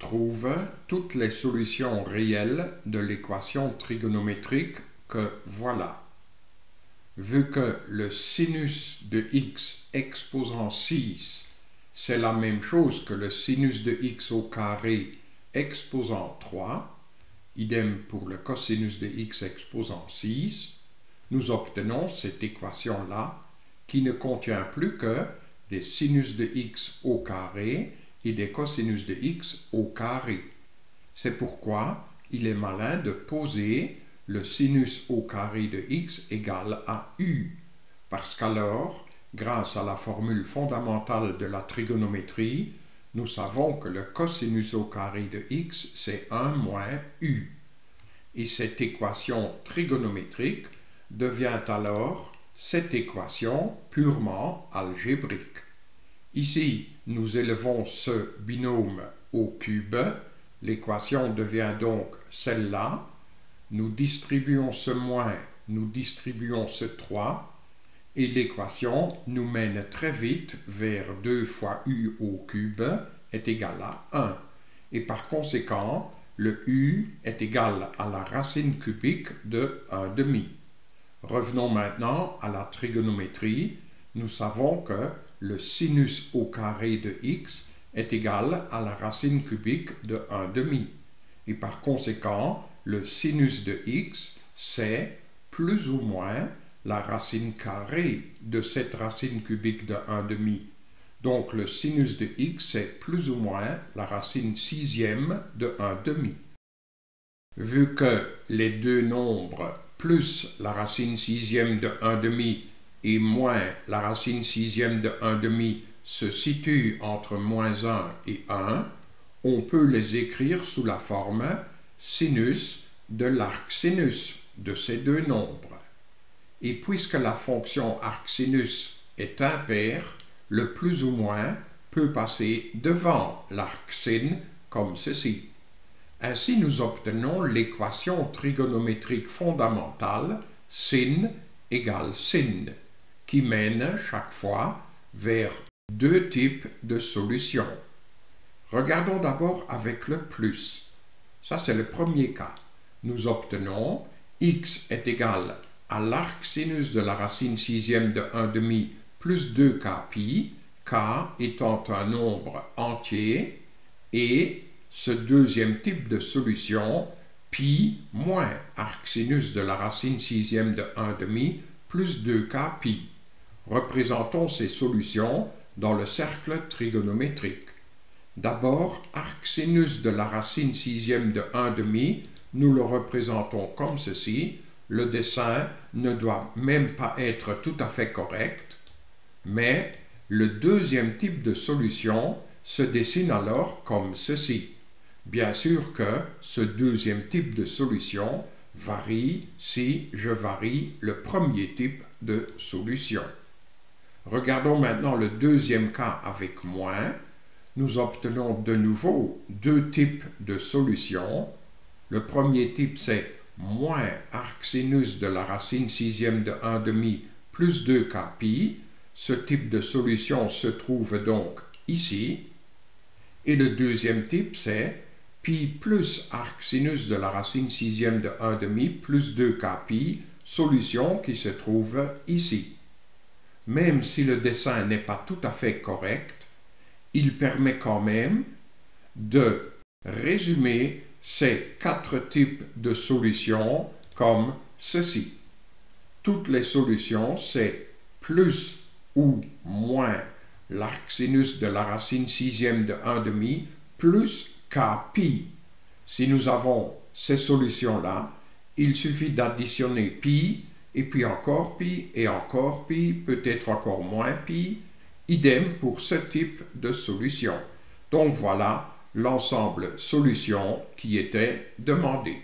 Trouve toutes les solutions réelles de l'équation trigonométrique que voilà. Vu que le sinus de x exposant 6, c'est la même chose que le sinus de x au carré exposant 3, idem pour le cosinus de x exposant 6, nous obtenons cette équation-là qui ne contient plus que des sinus de x au carré et des cosinus de x au carré. C'est pourquoi il est malin de poser le sinus au carré de x égale à u, parce qu'alors, grâce à la formule fondamentale de la trigonométrie, nous savons que le cosinus au carré de x, c'est 1 moins u. Et cette équation trigonométrique devient alors cette équation purement algébrique. Ici, nous élevons ce binôme au cube, l'équation devient donc celle-là. Nous distribuons ce moins, nous distribuons ce 3, et l'équation nous mène très vite vers 2 fois u au cube est égal à 1. Et par conséquent, le u est égal à la racine cubique de 1/2. Revenons maintenant à la trigonométrie. Nous savons que le sinus au carré de x est égal à la racine cubique de 1/2. Et par conséquent, le sinus de x, c'est plus ou moins la racine carrée de cette racine cubique de 1/2. Donc le sinus de x, c'est plus ou moins la racine sixième de 1/2. Vu que les deux nombres plus la racine sixième de 1/2 et moins la racine sixième de 1/2 se situent entre moins 1 et 1, on peut les écrire sous la forme sinus de l'arcsinus de ces deux nombres. Et puisque la fonction arcsinus est impaire, le plus ou moins peut passer devant l'arcsine comme ceci. Ainsi, nous obtenons l'équation trigonométrique fondamentale sin égale sin, qui mène chaque fois vers deux types de solutions. Regardons d'abord avec le plus. Ça, c'est le premier cas. Nous obtenons x est égal à l'arcsinus de la racine sixième de 1/2 plus 2k pi, k étant un nombre entier, et ce deuxième type de solution, pi moins arcsinus de la racine sixième de 1/2 plus 2k pi. Représentons ces solutions dans le cercle trigonométrique. D'abord, arcsinus de la racine sixième de 1/2, nous le représentons comme ceci. Le dessin ne doit même pas être tout à fait correct, mais le deuxième type de solution se dessine alors comme ceci. Bien sûr que ce deuxième type de solution varie si je varie le premier type de solution. Regardons maintenant le deuxième cas avec moins. Nous obtenons de nouveau deux types de solutions. Le premier type, c'est moins arcsinus de la racine sixième de 1/2 plus 2k pi. Ce type de solution se trouve donc ici. Et le deuxième type, c'est pi plus arcsinus de la racine sixième de 1/2 plus 2k pi, solution qui se trouve ici. Même si le dessin n'est pas tout à fait correct, il permet quand même de résumer ces quatre types de solutions comme ceci. Toutes les solutions, c'est plus ou moins l'arcsinus de la racine sixième de 1/2 plus k pi. Si nous avons ces solutions-là, il suffit d'additionner pi, et puis encore pi, et encore pi, peut-être encore moins pi. Idem pour ce type de solution. Donc voilà l'ensemble solution qui était demandé.